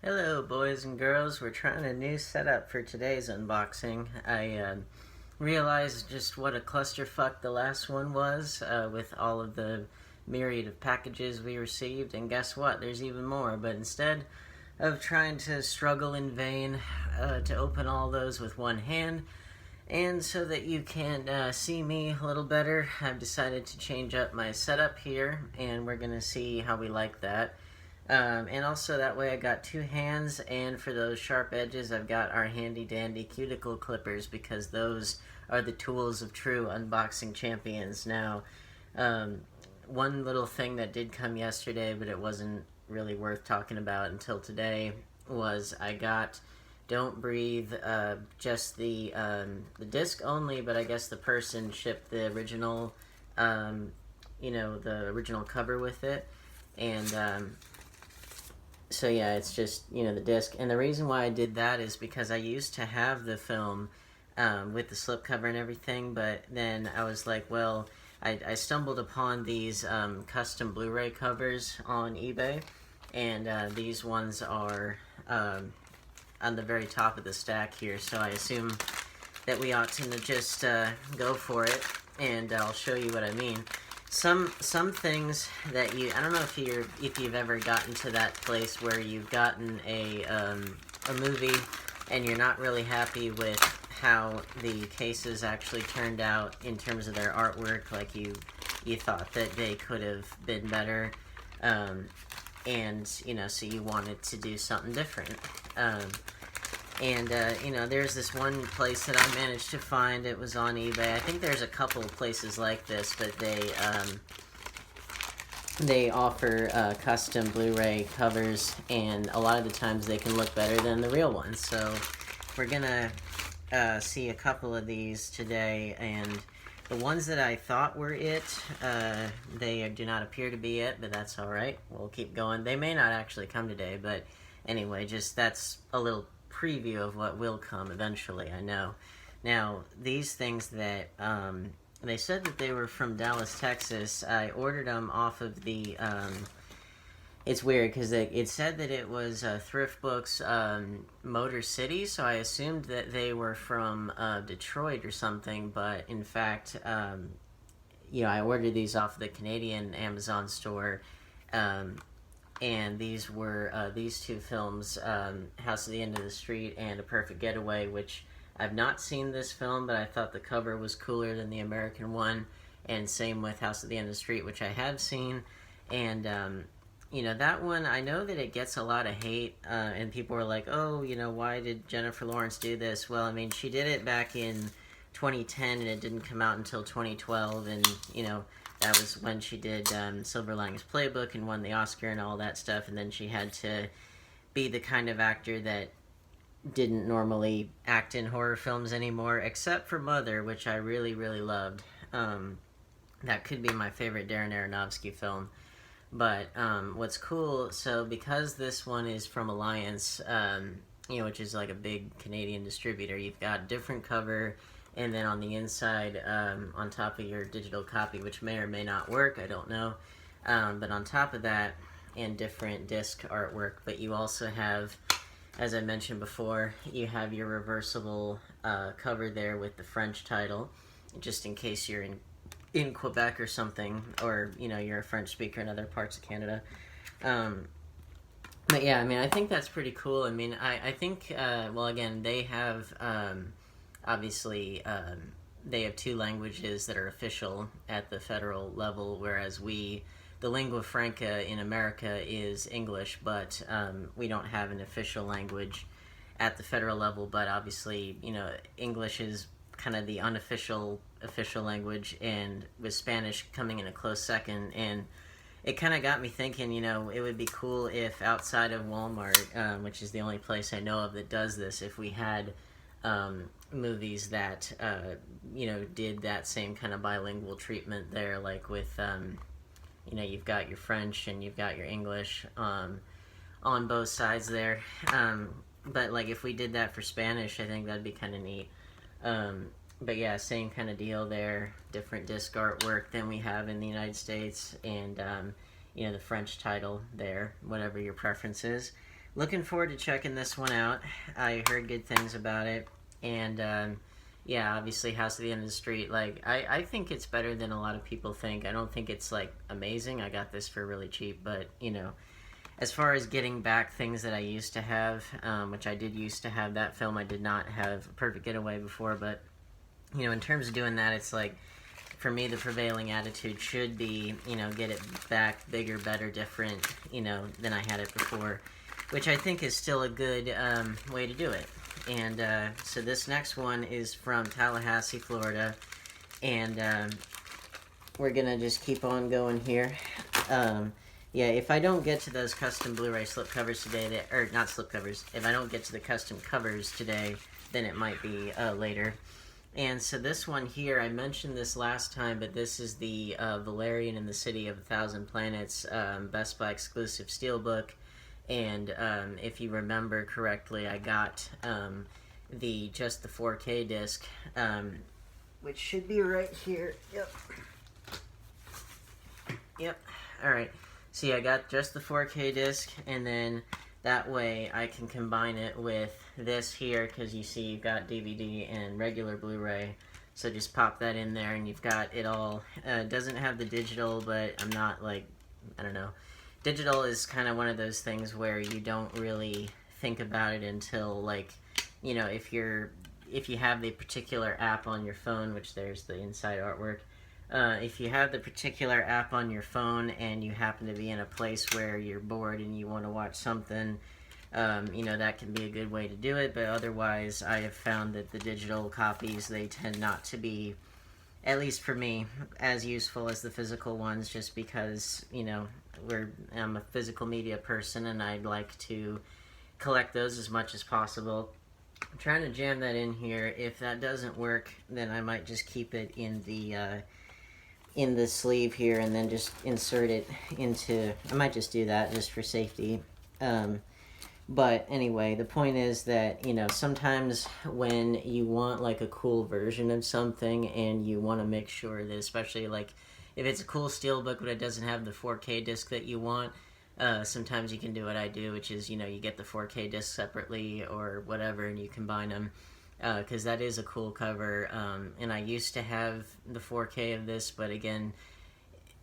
Hello, boys and girls. We're trying a new setup for today's unboxing. I realized just what a clusterfuck the last one was with all of the myriad of packages we received, and guess what? There's even more. But instead of trying to struggle in vain to open all those with one hand, and so that you can see me a little better, I've decided to change up my setup here, and we're going to see how we like that. And also that way I got two hands, and for those sharp edges I've got our handy dandy cuticle clippers, because those are the tools of true unboxing champions. Now, one little thing that did come yesterday, but it wasn't really worth talking about until today, was I got Don't Breathe, just the disc only, but I guess the person shipped the original, the original cover with it, and so yeah, it's just, the disc. And the reason why I did that is because I used to have the film with the slipcover and everything, but then I was like, well, I stumbled upon these custom Blu-ray covers on eBay, and these ones are on the very top of the stack here, so I assume that we ought to just go for it, and I'll show you what I mean. Some things that I don't know if you've ever gotten to that place where you've gotten a movie and you're not really happy with how the cases actually turned out in terms of their artwork, like you thought that they could have been better, and so you wanted to do something different. There's this one place that I managed to find. It was on eBay. I think there's a couple of places like this, but they offer custom Blu-ray covers, and a lot of the times they can look better than the real ones. So we're gonna see a couple of these today, and the ones that I thought were it, they do not appear to be it, but that's all right. We'll keep going. They may not actually come today, but anyway, just that's a little preview of what will come eventually, I know. Now, these things that, they said that they were from Dallas, Texas. I ordered them off of the, it's weird, because it said that it was Thrift Books Motor City, so I assumed that they were from Detroit or something, but in fact, I ordered these off the Canadian Amazon store, and these were these two films, House at the End of the Street and A Perfect Getaway, which I've not seen this film, but I thought the cover was cooler than the American one, and same with House at the End of the Street, which I have seen, and that one, I know that it gets a lot of hate, and people are like, oh, why did Jennifer Lawrence do this? Well, I mean, she did it back in 2010, and it didn't come out until 2012, and, that was when she did Silver Linings Playbook and won the Oscar and all that stuff, and then she had to be the kind of actor that didn't normally act in horror films anymore, except for Mother, which I really, really loved. That could be my favorite Darren Aronofsky film. But what's cool, so because this one is from Alliance, which is like a big Canadian distributor, you've got different cover, and then on the inside, on top of your digital copy, which may or may not work, I don't know, but on top of that, and different disc artwork, but you also have, as I mentioned before, you have your reversible cover there with the French title, just in case you're in Quebec or something, or, you're a French speaker in other parts of Canada. But yeah, I mean, I think that's pretty cool. I mean, I think, well, again, they have, obviously, they have two languages that are official at the federal level, whereas the lingua franca in America is English, but we don't have an official language at the federal level, but obviously, English is kind of the official language, and with Spanish coming in a close second, and it kind of got me thinking, it would be cool if outside of Walmart, which is the only place I know of that does this, if we had movies that, did that same kind of bilingual treatment there, like with, you've got your French and you've got your English on both sides there, but like if we did that for Spanish, I think that'd be kind of neat. But yeah, same kind of deal there, different disc artwork than we have in the United States, and the French title there, whatever your preference is. looking forward to checking this one out. I heard good things about it, and yeah, obviously House at the End of the Street. Like, I think it's better than a lot of people think. I don't think it's like amazing. I got this for really cheap, but you know, as far as getting back things that I used to have, which I did used to have, that film I did not have Perfect Getaway before, but you know, in terms of doing that, it's like, for me, the prevailing attitude should be, you know, get it back bigger, better, different, you know, than I had it before, which I think is still a good way to do it. And so this next one is from Tallahassee, Florida, and we're gonna just keep on going here. Yeah, if I don't get to those custom Blu-ray slipcovers today, or not slipcovers, if I don't get to the custom covers today, then it might be later. And so this one here, I mentioned this last time, but this is the Valerian in the City of a Thousand Planets Best Buy exclusive Steelbook. And if you remember correctly, I got just the 4K disc, which should be right here. Yep. All right. See, I got just the 4K disc, and then that way I can combine it with this here, because you see you've got DVD and regular Blu-ray. So just pop that in there, and you've got it all. It doesn't have the digital, but I'm not like, I don't know. Digital is kind of one of those things where you don't really think about it until, like, you know, if you have the particular app on your phone, which there's the inside artwork. If you have the particular app on your phone and you happen to be in a place where you're bored and you want to watch something, you know, that can be a good way to do it. But otherwise, I have found that the digital copies, they tend not to be, at least for me, as useful as the physical ones, just because, you know, I'm a physical media person and I'd like to collect those as much as possible. I'm trying to jam that in here. If that doesn't work, then I might just keep it in the sleeve here and then just insert it into, I might just do that just for safety. But anyway, the point is that, you know, sometimes when you want like a cool version of something and you want to make sure that, especially like if it's a cool Steelbook but it doesn't have the 4K disc that you want, sometimes you can do what I do, which is, you know, you get the 4K disc separately or whatever and you combine them. Because that is a cool cover, and I used to have the 4K of this, but again,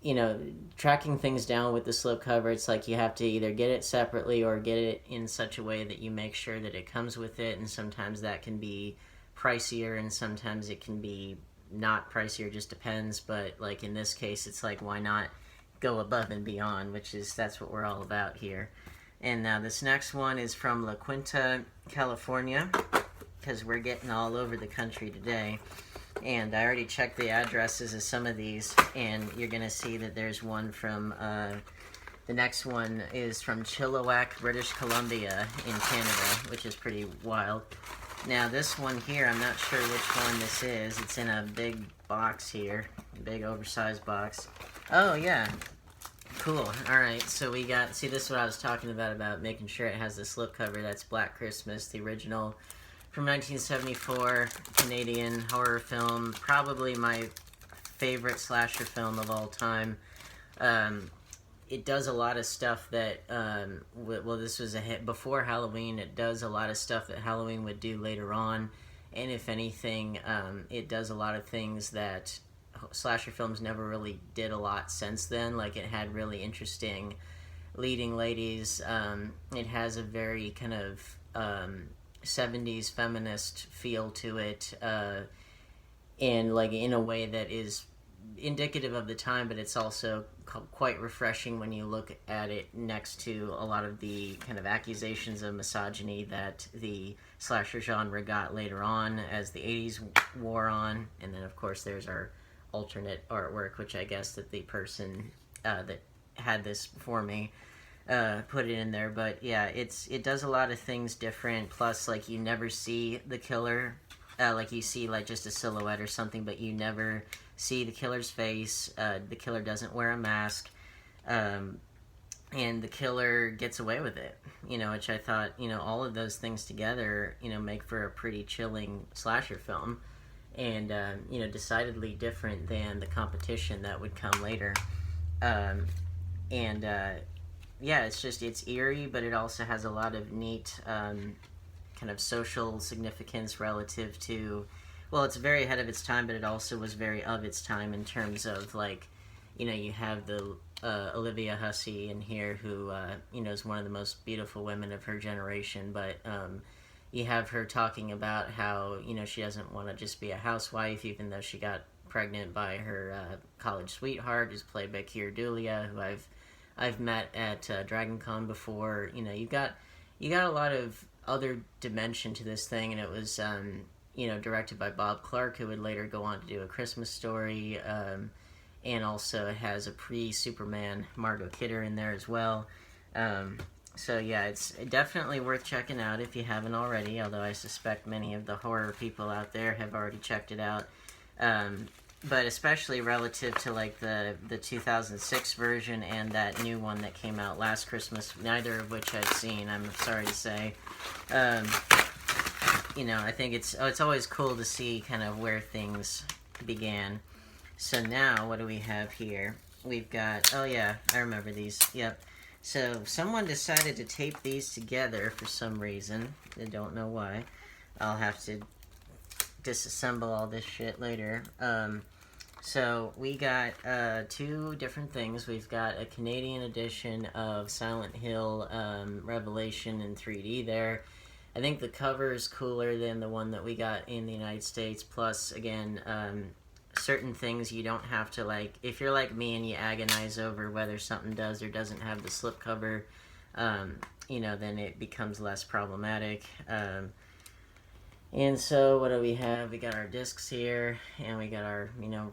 you know, tracking things down with the slipcover, it's like you have to either get it separately or get it in such a way that you make sure that it comes with it, and sometimes that can be pricier, and sometimes it can be not pricier, just depends, but like in this case, it's like, why not go above and beyond, that's what we're all about here. And now this next one is from La Quinta, California, because we're getting all over the country today. And I already checked the addresses of some of these, and you're going to see that there's one from, the next one is from Chilliwack, British Columbia in Canada, which is pretty wild. Now this one here, I'm not sure which one this is. It's in a big box here, a big oversized box. Oh yeah, cool. Alright, so we got, see, this is what I was talking about making sure it has the slipcover. That's Black Christmas, the original from 1974, Canadian horror film, probably my favorite slasher film of all time. It does a lot of stuff that, well, this was a hit before Halloween. It does a lot of stuff that Halloween would do later on, and if anything, it does a lot of things that slasher films never really did a lot since then. Like, it had really interesting leading ladies. It has a very kind of 70s feminist feel to it, and like in a way that is indicative of the time, but it's also quite refreshing when you look at it next to a lot of the kind of accusations of misogyny that the slasher genre got later on as the 80s wore on. And then of course there's our alternate artwork, which I guess that the person that had this for me put it in there. But yeah, it does a lot of things different, plus like you never see the killer, like you see like just a silhouette or something, but you never see the killer's face. The killer doesn't wear a mask, and the killer gets away with it, you know, which I thought, you know, all of those things together, you know, make for a pretty chilling slasher film, and you know, decidedly different than the competition that would come later. And yeah, it's eerie, but it also has a lot of neat kind of social significance relative to, well, it's very ahead of its time, but it also was very of its time in terms of, like, you have the Olivia Hussey in here, who is one of the most beautiful women of her generation, but you have her talking about how she doesn't want to just be a housewife, even though she got pregnant by her college sweetheart, who's played by Keir Dullea, who I've met at DragonCon before. You got a lot of other dimension to this thing, and it was directed by Bob Clark, who would later go on to do A Christmas Story, and also it has a pre-Superman Margot Kidder in there as well. So yeah, it's definitely worth checking out if you haven't already, although I suspect many of the horror people out there have already checked it out. But especially relative to like the 2006 version and that new one that came out last Christmas, neither of which I've seen, I'm sorry to say. I think it's always cool to see kind of where things began. So now, what do we have here? We've got, oh yeah, I remember these, yep. So someone decided to tape these together for some reason. I don't know why. I'll have to disassemble all this shit later. So we got two different things. We've got a Canadian edition of Silent Hill Revelation in 3D there. I think the cover is cooler than the one that we got in the United States. Plus, again, certain things you don't have to, like, if you're like me and you agonize over whether something does or doesn't have the slipcover, then it becomes less problematic. And so, what do we have? We got our discs here, and we got our,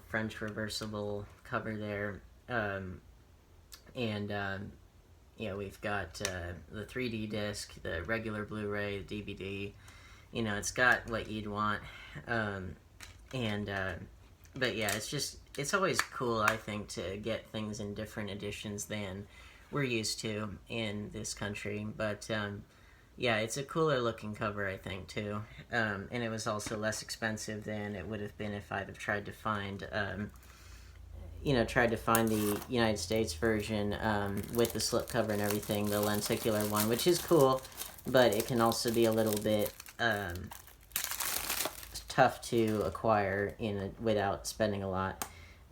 French reversible cover there. We've got the 3D disc, the regular Blu-ray, the DVD. It's got what you'd want. But yeah, it's always cool, I think, to get things in different editions than we're used to in this country. But yeah, it's a cooler looking cover, I think, too. And it was also less expensive than it would have been if I'd have tried to find, the United States version with the slipcover and everything, the lenticular one, which is cool, but it can also be a little bit tough to acquire without spending a lot.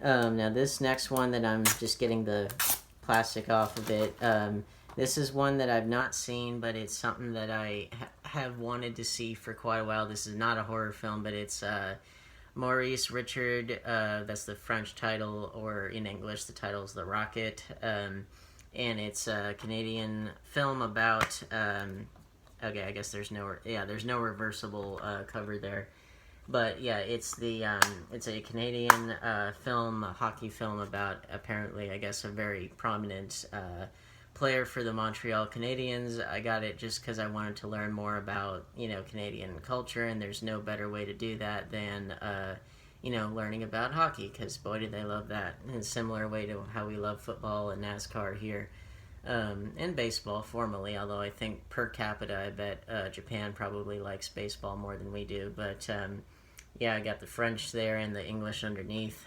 Now this next one that I'm just getting the plastic off of it, this is one that I've not seen, but it's something that I have wanted to see for quite a while. This is not a horror film, but it's Maurice Richard, that's the French title, or in English the title is The Rocket, and it's a Canadian film about, okay, I guess there's no reversible cover there. But yeah, it's a Canadian film, a hockey film about, apparently, I guess, a very prominent player for the Montreal Canadiens. I got it just because I wanted to learn more about, Canadian culture, and there's no better way to do that than, learning about hockey, because boy, do they love that, in a similar way to how we love football and NASCAR here. And baseball formally, although I think per capita, I bet Japan probably likes baseball more than we do. But yeah, I got the French there and the English underneath.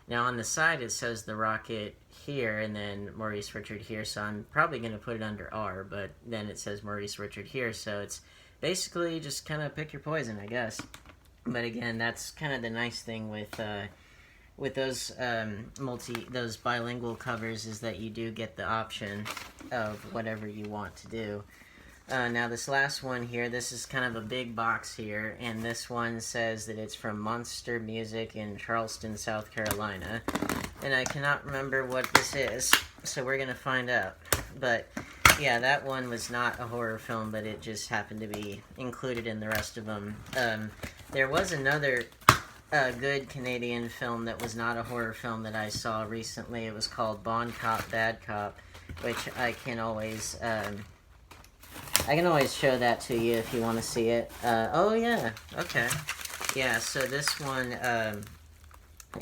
Now on the side it says The Rocket here and then Maurice Richard here, so I'm probably going to put it under R, but then it says Maurice Richard here, so it's basically just kind of pick your poison, I guess. But again, that's kind of the nice thing with those those bilingual covers, is that you do get the option of whatever you want to do. Now this last one here, this is kind of a big box here, and this one says that it's from Monster Music in Charleston, South Carolina, and I cannot remember what this is, so we're gonna find out. But yeah, that one was not a horror film, but it just happened to be included in the rest of them. There was another good Canadian film that was not a horror film that I saw recently. It was called Bon Cop, Bad Cop, which I can always show that to you if you want to see it. Oh yeah, okay. Yeah, so this one,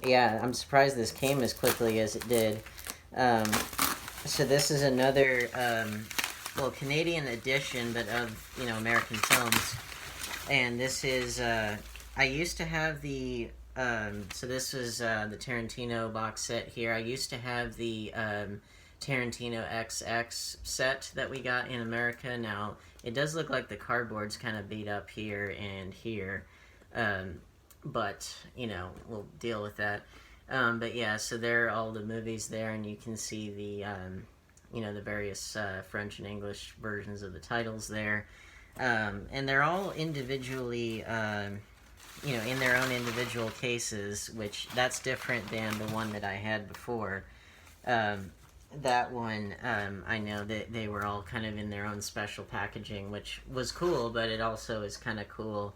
yeah, I'm surprised this came as quickly as it did. So this is another, Canadian edition, but of, American films. And this is, I used to have the, so this was the Tarantino box set here. I used to have the Tarantino XX set that we got in America. Now, it does look like the cardboard's kind of beat up here and here, but, you know, we'll deal with that. But yeah, so there are all the movies there, and you can see the, you know, the various French and English versions of the titles there. And they're all individually, you know, in their own individual cases, which that's different than the one that I had before. That one, I know that they were all kind of in their own special packaging, which was cool, but it also is kind of cool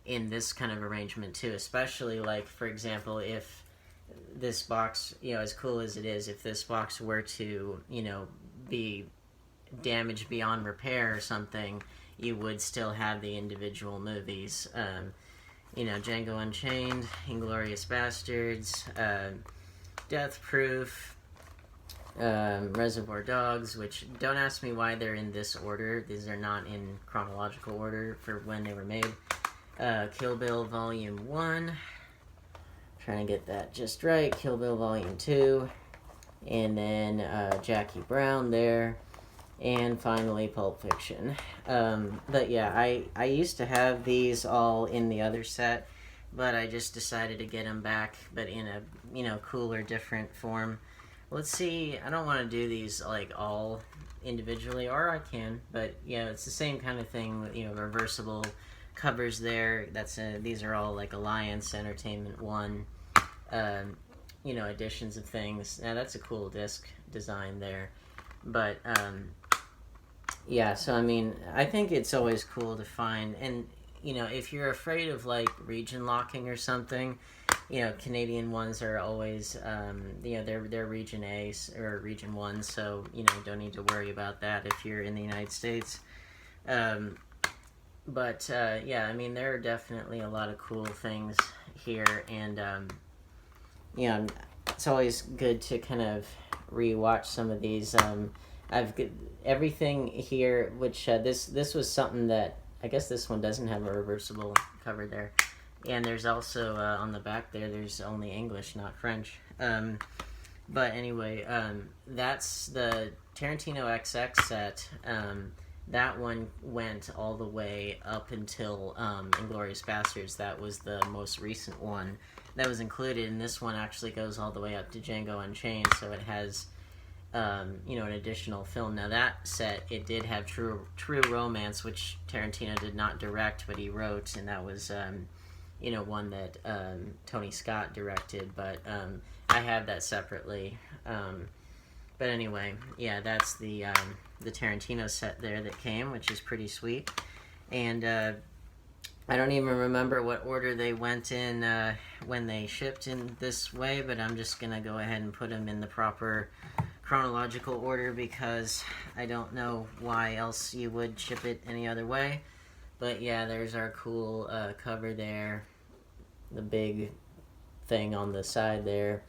in this kind of arrangement too, especially like, for example, if this box, you know, as cool as it is, if this box were to, you know, be damaged beyond repair or something, you would still have the individual movies. You know, Django Unchained, Inglourious Bastards, Death Proof, Reservoir Dogs, which don't ask me why they're in this order. These are not in chronological order for when they were made. Kill Bill Volume 1. Trying to get that just right. Kill Bill Volume 2. And then Jackie Brown there. And finally Pulp Fiction. But yeah, I used to have these all in the other set, but I just decided to get them back, but in a, you know, cooler, different form. Let's see, I don't want to do these like all individually, or I can, but yeah, it's the same kind of thing, you know, reversible covers there. These are all like Alliance Entertainment 1, you know, editions of things. Now that's a cool disc design there, but yeah, so I mean, I think it's always cool to find, and you know, if you're afraid of like region locking or something, you know, Canadian ones are always, you know, they're region A or region 1, so, you know, don't need to worry about that if you're in the United States. But yeah, I mean, there are definitely a lot of cool things here, and, you know, it's always good to kind of rewatch some of these. Everything here, which this was something that, I guess this one doesn't have a reversible cover there. And there's also, on the back there, there's only English, not French. But anyway, that's the Tarantino XX set. That one went all the way up until Inglourious Bastards. That was the most recent one that was included, and this one actually goes all the way up to Django Unchained, so it has, you know, an additional film. Now that set, it did have True Romance, which Tarantino did not direct, but he wrote, and that was... you know, one that Tony Scott directed, but I have that separately. But anyway, yeah, that's the Tarantino set there that came, which is pretty sweet. And I don't even remember what order they went in when they shipped in this way, but I'm just going to go ahead and put them in the proper chronological order because I don't know why else you would ship it any other way. But yeah, there's our cool cover there, the big thing on the side there.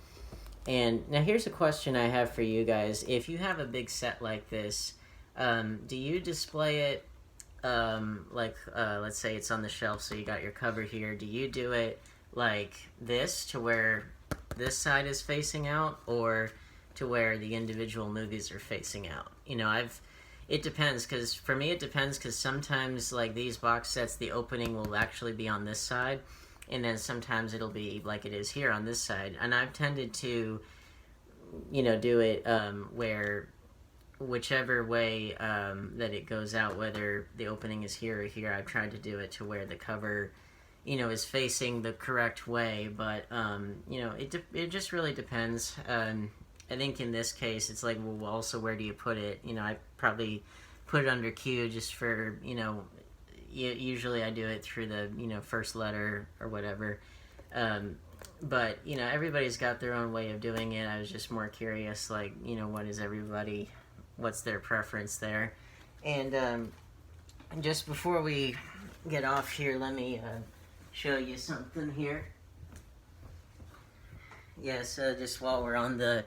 And now here's a question I have for you guys. If you have a big set like this, do you display it, like, let's say it's on the shelf, so you got your cover here. Do you do it like this, to where this side is facing out, or to where the individual movies are facing out? You know, it depends, because for me it depends, because sometimes, like these box sets, the opening will actually be on this side, and then sometimes it'll be like it is here on this side. And I've tended to, you know, do it where whichever way that it goes out, whether the opening is here or here, I've tried to do it to where the cover, you know, is facing the correct way. But, you know, it just really depends. I think in this case, it's like, well, also, where do you put it? You know, I probably put it under Q just for, you know, usually I do it through the, you know, first letter or whatever. But, you know, everybody's got their own way of doing it. I was just more curious, like, you know, what's their preference there? And just before we get off here, let me show you something here. Yes, just while we're on the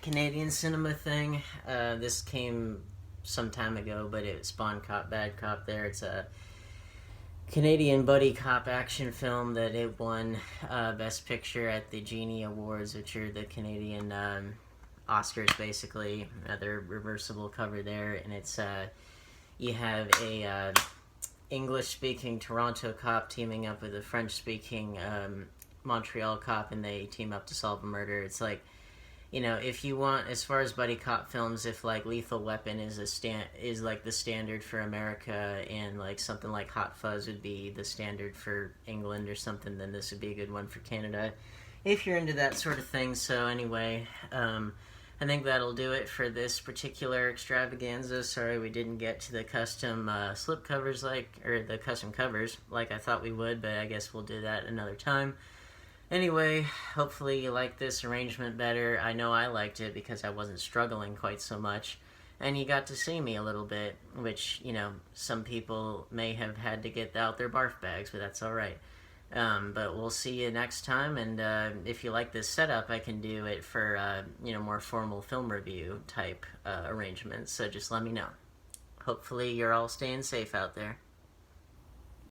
Canadian cinema thing, this came some time ago, but it spawned Cop Bad Cop there. It's a Canadian buddy cop action film that it won Best Picture at the Genie Awards, which are the Canadian Oscars, basically. Another reversible cover there, and it's you have a English-speaking Toronto cop teaming up with a French-speaking Montreal cop, and they team up to solve a murder. It's like, you know, if you want, as far as buddy cop films, if like Lethal Weapon is like the standard for America, and like something like Hot Fuzz would be the standard for England or something, then this would be a good one for Canada, if you're into that sort of thing. So anyway, I think that'll do it for this particular extravaganza. Sorry we didn't get to the custom slip covers or the custom covers like I thought we would, but I guess we'll do that another time. Anyway, hopefully you like this arrangement better. I know I liked it because I wasn't struggling quite so much. And you got to see me a little bit, which, you know, some people may have had to get out their barf bags, but that's alright. But we'll see you next time, and if you like this setup, I can do it for, you know, more formal film review type arrangements, so just let me know. Hopefully you're all staying safe out there.